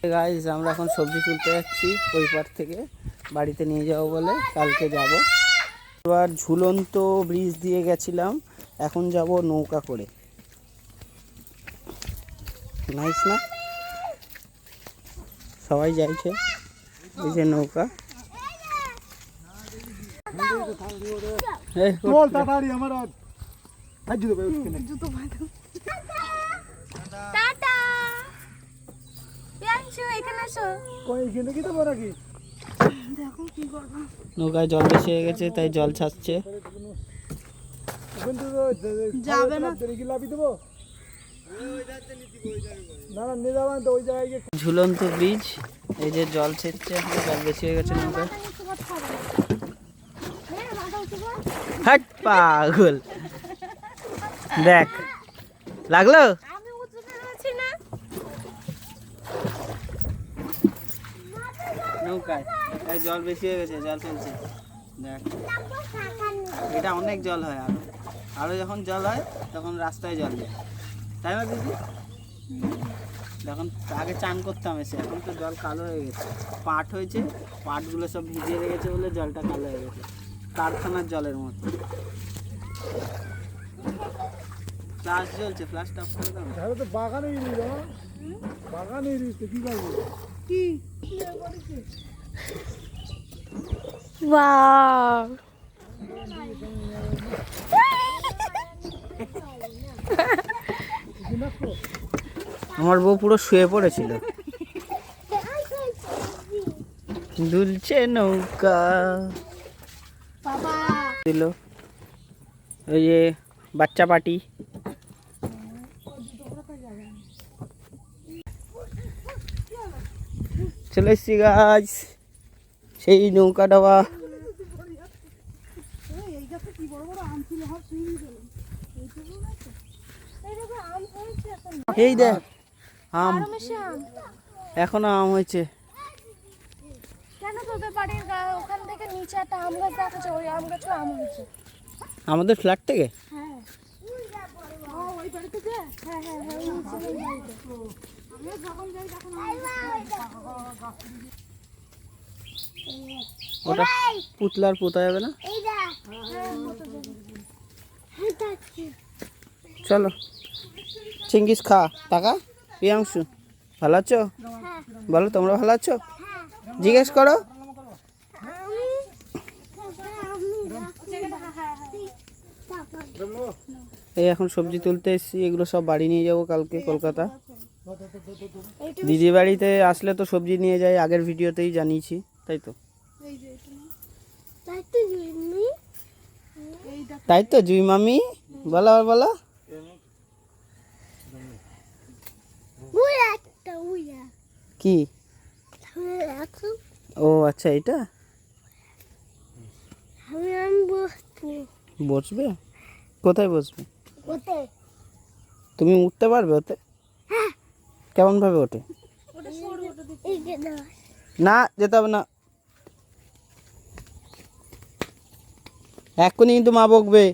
Guys আমরা এখন সবজি তুলতে যাচ্ছি ওই পার থেকে, বাড়িতে নিয়ে যাবো বলে কালকে যাব। এবার ঝুলন্ত ব্রিজ দিয়ে গেছিলাম, এখন যাব নৌকা করে। নাইস না? সবাই যাইছে, এই যে নৌকা। নৌকায় জল বেশি হয়ে গেছে তাই জল ছাড়ছে। ঝুলন্ত ব্রিজ, এই যে জল ছেড়ছে, জল বেশি হয়ে গেছে নৌকায়। হাট পাগল, দেখ লাগলো নৌকায়, এই জল বেশি হয়ে গেছে, জল ফেলছে দেখ। এটা অনেক জল হয়, আরো আরো যখন জল হয় তখন রাস্তায় জল যায়, তাই না দিদি? যখন আগে চান করতাম এসে, এখন তো জল কালো হয়ে গেছে, পাট হয়েছে, পাটগুলো সব ভিজিয়ে রেখেছে বলে জলটা কালো হয়ে গেছে, কারখানার জলের মতো। ফ্লাশ জ্বলছে, ফ্লাশটা অফ করে দাও। তো বাগানে বাগানে কি করবো কি ওয়াও আমার বউ পুরো শুয়ে পড়েছিল। দুলছে নৌকা দিল, ওই যে বাচ্চা পাটি। চলে এসছি গাছ, সেই নৌকা ডাবা। এই দেখ আম, এখনো আম হয়েছে। আমাদের ফ্ল্যাট থেকে ওটা পুতলার পোতা যাবে না? চলো চিঙ্গিস খা। টাকা প্রিয়াংশু ভালো আছো? বলো তোমরা ভালো আছো? জিজ্ঞেস করো। এই এখন সবজি তুলতে এসেছি, এগুলো সব বাড়ি নিয়ে যাবো কালকে কলকাতা। দিদি বাড়িতে আসলে তো সবজি নিয়ে যাই, আগের ভিডিওতেই জানিয়েছি, তাই তো? তাই তো জুই মামি, বলো আর বলো। কি? ও আচ্ছা, এটা বসবে? কোথায় বসবে? তুমি উঠতে পারবে ওতে? কেমন ভাবে ওঠে? না যেতে হবে না, এক্ষুনি কিন্তু মা বকবে।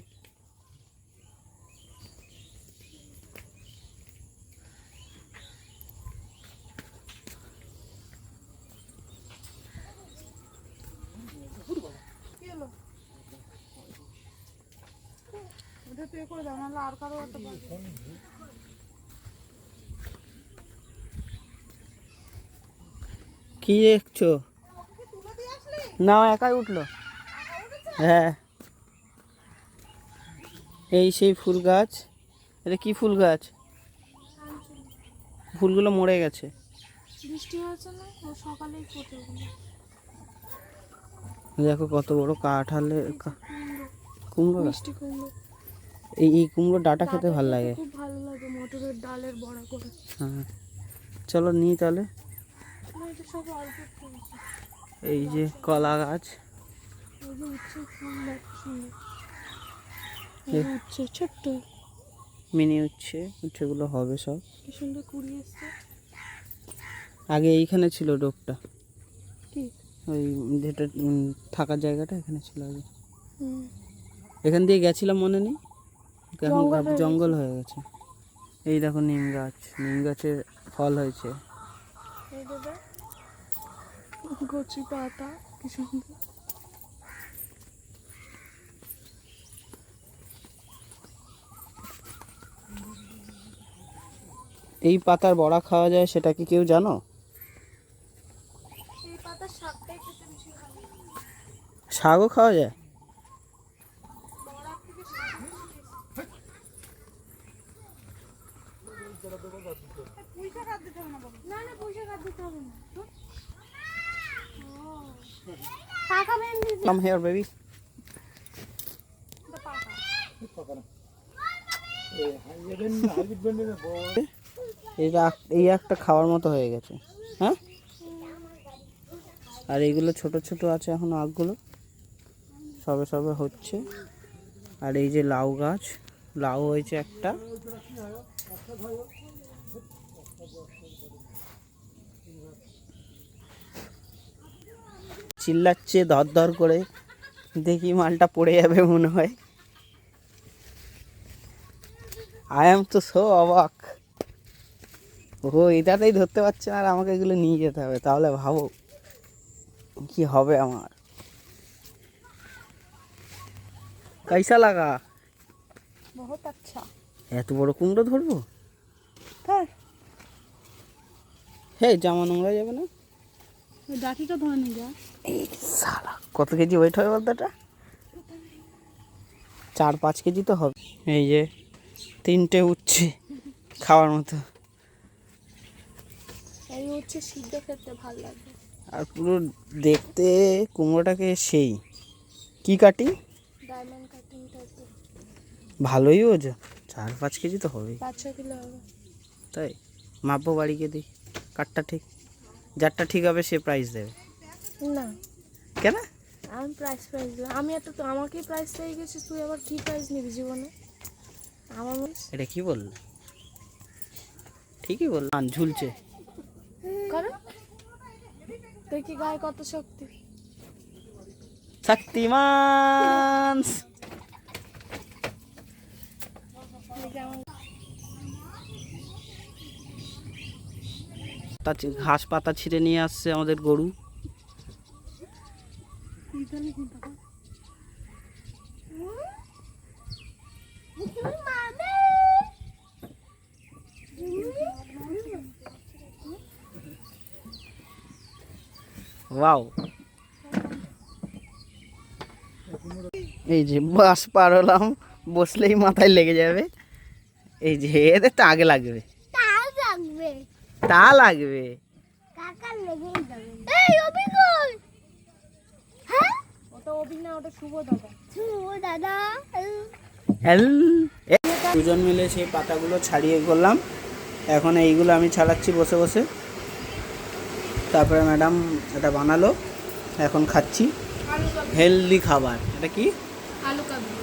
কি দেখছো? না একাই উঠলো। হ্যাঁ, এই সেই ফুল গাছ। এটা কি ফুল গাছ? ফুলগুলো মরে গেছে। দেখো কত বড় কাঁঠালে কুমড়ো গাছ। এই কুমড়ো ডাটা খেতে ভালো লাগে। মটরের ডালের বড়া করে। হ্যাঁ চলো নিই তাহলে। এই যে কলা গাছ, ছোট্ট মিনি উচ্ছেগুলো হবে সব। আগে এইখানে ছিল ডোকটা, ওই যেটা থাকার জায়গাটা এখানে ছিল আগে। এখান দিয়ে গেছিলাম মনে নেই, এখন জঙ্গল হয়ে গেছে। এই দেখো নিম গাছ, নিম গাছের ফল হয়েছে। দেবে কচি পাতা কি সুন্দর। এই পাতার বড়া খাওয়া যায়, সেটা কি কেউ জানো? এই পাতার শাকটাই খেতে বেশি ভালো লাগে। শাকও খাওয়া যায়? বড়া থেকে শাক বেশি tasty। পুঁই শাক আর দিতে হবে না বাবা। না না পুঁই শাক আর দিতে হবে না। পাকা ভেন্ডি Come here, baby. পাকা। এই একটা খাওয়ার মতো হয়ে গেছে, হ্যাঁ। আর এইগুলো ছোট ছোট আছে এখন, আখগুলো সবে সবে হচ্ছে। আর এই যে লাউ গাছ, লাউ হয়েছে একটা। চিল্লাচ্ছে ধর ধর করে, দেখি মালটা পড়ে যাবে মনে হয়। আই এম তো সো অবাক, ও এটাতেই ধরতে পারছে না আর আমাকে এগুলো নিয়ে যেতে হবে, তাহলে ভাবো কি হবে আমার। कैसा লাগা? বহুত আচ্ছা। এত বড় কুমড়ো ধরবো? তাই হে জামা নোংরা যাবে না? ওই ডাঁটিটা ধরে নিয়ে যা। এই সালা কত কেজি ওয়েট হবে বলতো এটা? 4-5 কেজি তো হবে। এই যে 3টে উঠছে খাওয়ার মতো। এই হচ্ছে সিদ্ধ খেতে ভালো লাগে। আর পুরো দেখতে কুমড়োটাকে সেই কি কাটি, ডায়মন্ড কাটিং টাইপের। ভালোই ওজন, 4-5 কেজি তো হবেই। 5-6 কিলো হবে। তাই মাপবো বাড়িকে, দেখি কাঠটা ঠিক, যারটা ঠিক হবে সে প্রাইস দেবে। না কেন? আমি প্রাইস দেবো। আমি এত তো আমাকেই প্রাইস পেয়ে গেছিস, তুই আবার কি প্রাইস নিবি জীবনে? আমার এটা কি বলল? ঠিকই বলল, ঝুলছে। কারণ তুই কি গায়ে কত শক্তি। শক্তিমান। ঘাস পাতা ছিঁড়ে নিয়ে আসছে আমাদের গরু। ওয়াও, এই যে বাস পার হলাম, বসলেই মাথায় লেগে যাবে। এই যে এদের তো আগে লাগবে, তা লাগবে। ওটা অভি না, ওটা শুভ দাদা। দুজন মিলে সেই পাতাগুলো ছাড়িয়ে করলাম। এখন এইগুলো আমি ছাড়াচ্ছি বসে বসে। তারপরে ম্যাডাম এটা বানালো, এখন খাচ্ছি হেলদি খাবার। এটা কি? আলু কাবলি।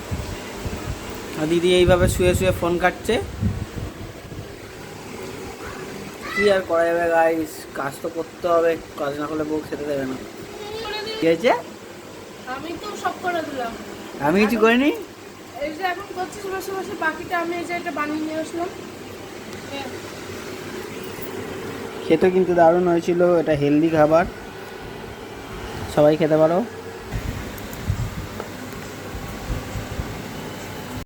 আর দিদি এইভাবে শুয়ে শুয়ে ফোন কাটছে। কি আর করা যাবে গাইস, কাজ তো করতে হবে, কাজ না করলে বউ খেতে দেবে না। কি হয়েছে? আমি তো সব করে দিলাম। আমি কিছু করিনি। এই যে এখন করছিস বসে বসে, বাকিটা আমি এই যে এটা বানিয়ে নিয়ে আসলাম। খেতে কিন্তু দারুণ হয়েছিল, এটা হেলদি খাবার, সবাই খেতে পারো।